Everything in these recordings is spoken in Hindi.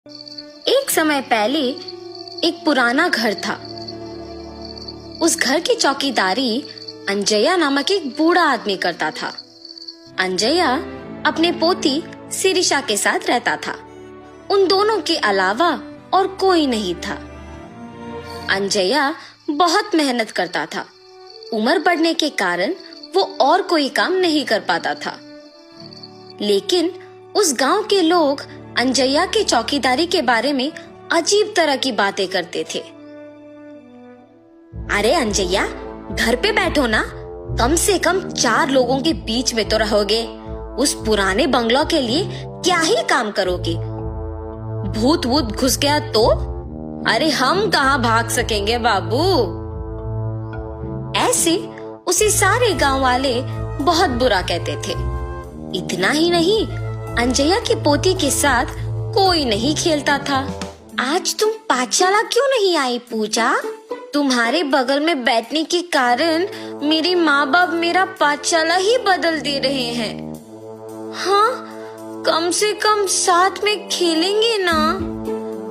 एक समय पहले एक पुराना घर था। उस घर की चौकीदारी अंजया नामक एक बूढ़ा आदमी करता था। अंजया अपने पोती शिरीषा के साथ रहता था। उन दोनों के अलावा और कोई नहीं था। अंजया बहुत मेहनत करता था। उम्र बढ़ने के कारण वो और कोई काम नहीं कर पाता था। लेकिन उस गांव के लोग अंजया के चौकीदारी के बारे में अजीब तरह की बातें करते थे। अरे अंजया, घर पे बैठो ना, कम से कम 4 लोगों के बीच में तो रहोगे। उस पुराने बंगलो के लिए क्या ही काम करोगे? भूत वूत घुस गया तो? अरे हम कहाँ भाग सकेंगे बाबू। ऐसे उसे सारे गांव वाले बहुत बुरा कहते थे। इतना ही नहीं, अंजया की पोती के साथ कोई नहीं खेलता था। आज तुम पाठशाला क्यों नहीं आई पूजा? तुम्हारे बगल में बैठने के कारण मेरे माँ बाप मेरा पाठशाला ही बदल दे रहे हैं। हाँ, कम से कम साथ में खेलेंगे ना।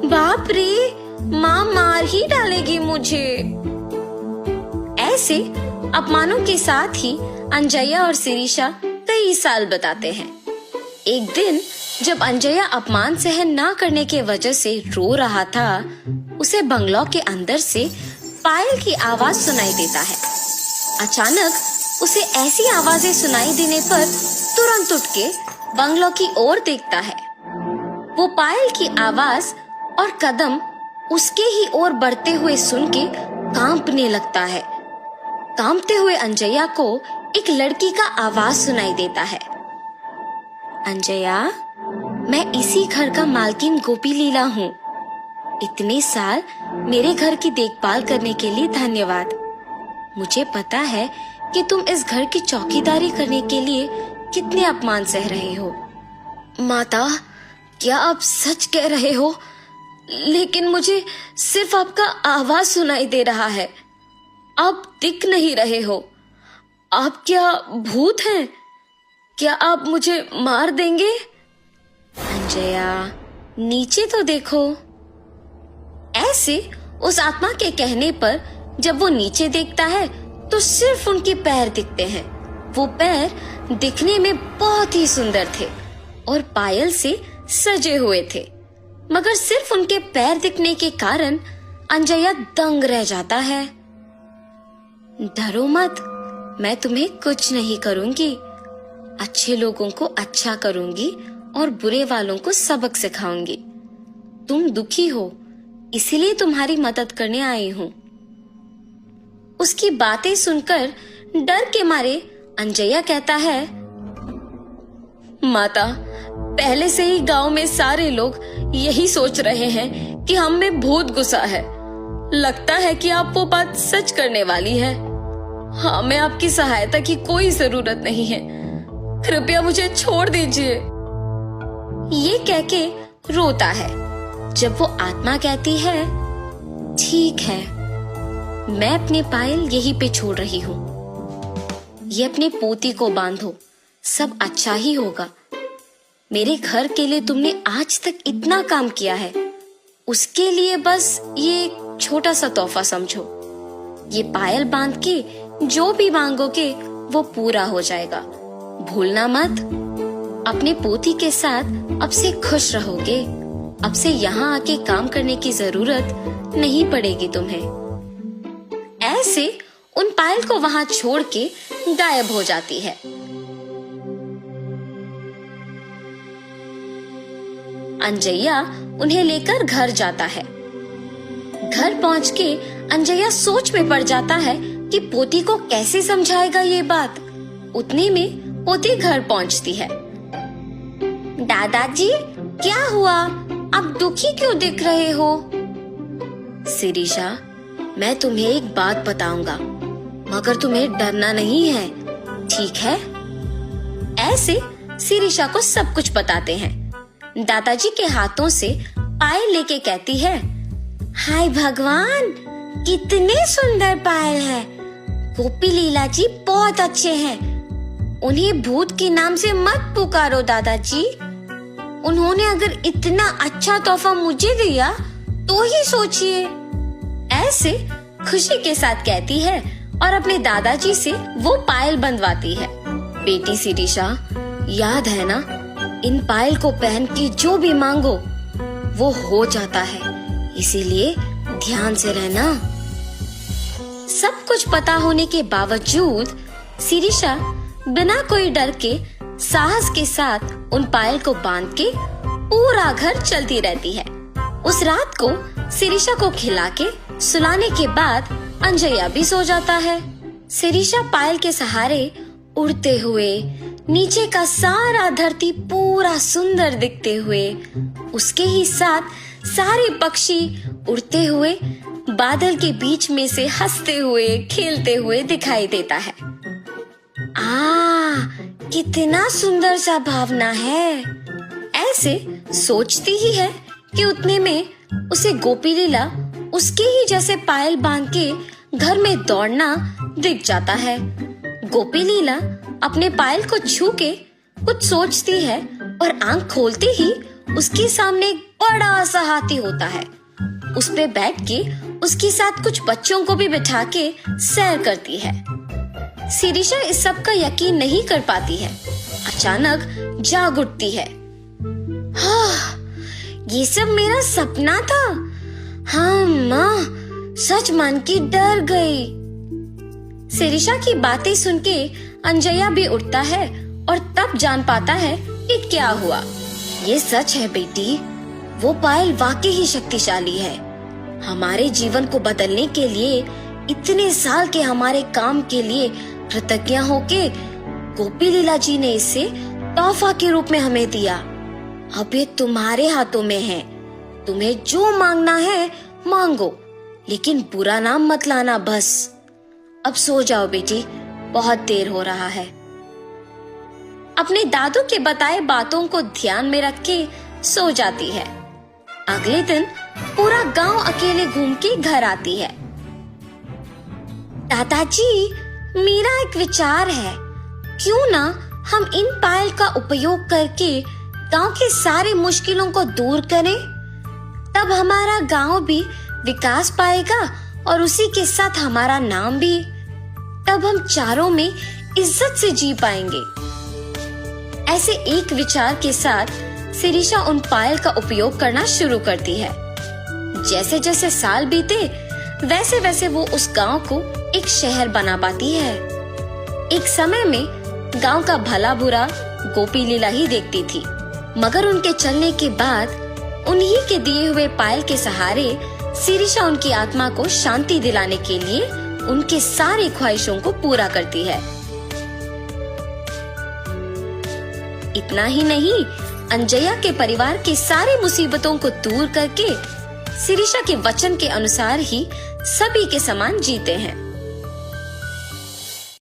बाप रे, माँ मार ही डालेगी मुझे। ऐसे अपमानों के साथ ही अंजया और शिरीषा कई साल बताते हैं। एक दिन जब अंजया अपमान सहन ना करने के वजह से रो रहा था, उसे बंगलो के अंदर से पायल की आवाज सुनाई देता है। अचानक उसे ऐसी आवाजें सुनाई देने पर तुरंत उठ के बंगलो की ओर देखता है। वो पायल की आवाज और कदम उसके ही ओर बढ़ते हुए सुन के कांपने लगता है। कांपते हुए अंजया को एक लड़की का आवाज सुनाई देता है। अंजया, मैं इसी घर का मालकिन गोपी लीला हूँ। इतने साल मेरे घर की देखभाल करने के लिए धन्यवाद। मुझे पता है कि तुम इस घर की चौकीदारी करने के लिए कितने अपमान सह रहे हो। माता, क्या आप सच कह रहे हो? लेकिन मुझे सिर्फ आपका आवाज सुनाई दे रहा है। आप दिख नहीं रहे हो। आप क्या भूत हैं? क्या आप मुझे मार देंगे? अंजया, नीचे तो देखो। ऐसे उस आत्मा के कहने पर जब वो नीचे देखता है तो सिर्फ उनके पैर दिखते हैं। वो पैर दिखने में बहुत ही सुंदर थे और पायल से सजे हुए थे, मगर सिर्फ उनके पैर दिखने के कारण अंजया दंग रह जाता है। डरो मत, मैं तुम्हें कुछ नहीं करूंगी। अच्छे लोगों को अच्छा करूंगी और बुरे वालों को सबक सिखाऊंगी। तुम दुखी हो, इसीलिए तुम्हारी मदद करने आई हूँ। उसकी बातें सुनकर डर के मारे अंजया कहता है, माता, पहले से ही गांव में सारे लोग यही सोच रहे हैं कि हम में भूत घुसा है। लगता है कि आप वो बात सच करने वाली है। हमें आपकी सहायता की कोई जरूरत नहीं है। कृपया मुझे छोड़ दीजिए। ये कह के रोता है। जब वो आत्मा कहती है, ठीक है, मैं अपने पायल यहीं पे छोड़ रही हूँ। ये अपने पोती को बांधो, सब अच्छा ही होगा। मेरे घर के लिए तुमने आज तक इतना काम किया है, उसके लिए बस ये एक छोटा सा तोहफा समझो। ये पायल बांध के जो भी मांगोगे वो पूरा हो जाएगा। भूलना मत। अपने पोती के साथ अब से खुश रहोगे। अब से यहाँ आके काम करने की जरूरत नहीं पड़ेगी तुम्हें। ऐसे उन पायल को वहां छोड़ के गायब हो जाती है। अंजया उन्हें लेकर घर जाता है। घर पहुंच के अंजया सोच में पड़ जाता है कि पोती को कैसे समझाएगा ये बात। उतने में पोती घर पहुंचती है। दादाजी, क्या हुआ? आप दुखी क्यों दिख रहे हो? शिरीषा, मैं तुम्हें एक बात बताऊंगा, मगर तुम्हें डरना नहीं है, ठीक है? ऐसे शिरीषा को सब कुछ बताते हैं। दादाजी के हाथों से पायल लेके कहती है, हाय भगवान, कितने सुंदर पायल है। गोपी लीला जी बहुत अच्छे हैं। उन्हें भूत के नाम से मत पुकारो दादाजी। उन्होंने अगर इतना अच्छा तोहफा मुझे दिया तो ही सोचिए। ऐसे खुशी के साथ कहती है और अपने दादाजी से वो पायल बंधवाती है। बेटी शिरीषा, याद है ना, इन पायल को पहन के जो भी मांगो वो हो जाता है, इसीलिए ध्यान से रहना। सब कुछ पता होने के बावजूद शिरीषा बिना कोई डर के साहस के साथ उन पायल को बांध के पूरा घर चलती रहती है। उस रात को शिरीषा को खिला के सुलाने के बाद अंजया भी सो जाता है। शिरीषा पायल के सहारे उड़ते हुए नीचे का सारा धरती पूरा सुंदर दिखते हुए, उसके ही साथ सारे पक्षी उड़ते हुए बादल के बीच में से हंसते हुए खेलते हुए दिखाई देता है। कितना सुंदर सा भावना है। ऐसे सोचती ही है कि उतने में उसे गोपी लीला उसके ही जैसे पायल बांध के घर में दौड़ना दिख जाता है। गोपी लीला अपने पायल को छू के कुछ सोचती है और आंख खोलते ही उसके सामने एक बड़ा सा हाथी होता है। उस पे बैठ के उसके साथ कुछ बच्चों को भी बिठा के सैर करती है। शिरीषा इस सब का यकीन नहीं कर पाती है। अचानक जाग उठती है। ये सब मेरा सपना था। हाँ माँ, सच मान के डर गई। शिरीषा की बातें सुन के अंजया भी उठता है और तब जान पाता है कि क्या हुआ। ये सच है बेटी, वो पायल वाकई ही शक्तिशाली है। हमारे जीवन को बदलने के लिए, इतने साल के हमारे काम के लिए कृतज्ञ होके गोपी लीला जी ने इसे तोहफा के रूप में हमें दिया। अब ये तुम्हारे हाथों में है। तुम्हें जो मांगना है मांगो, लेकिन बुरा नाम मत लाना बस। अब सो जाओ बेटी, बहुत देर हो रहा है। अपने दादू के बताए बातों को ध्यान में रख के सो जाती है। अगले दिन पूरा गांव अकेले घूम के घर आती है। दादाजी, मेरा एक विचार है, क्यों ना हम इन पायल का उपयोग करके गांव के सारे मुश्किलों को दूर करें। तब हमारा गांव भी विकास पाएगा और उसी के साथ हमारा नाम भी। तब हम चारों में इज्जत से जी पाएंगे। ऐसे एक विचार के साथ शिरीषा उन पायल का उपयोग करना शुरू करती है। जैसे जैसे साल बीते वैसे वैसे वो उस गांव को एक शहर बना पाती है। एक समय में गांव का भला बुरा गोपी लीला ही देखती थी, मगर उनके चलने के बाद उन्हीं के दिए हुए पायल के सहारे शिरीषा उनकी आत्मा को शांति दिलाने के लिए उनके सारे ख्वाहिशों को पूरा करती है। इतना ही नहीं, अंजया के परिवार के सारे मुसीबतों को दूर करके शिरीषा के वचन के अनुसार ही सभी के समान जीते हैं।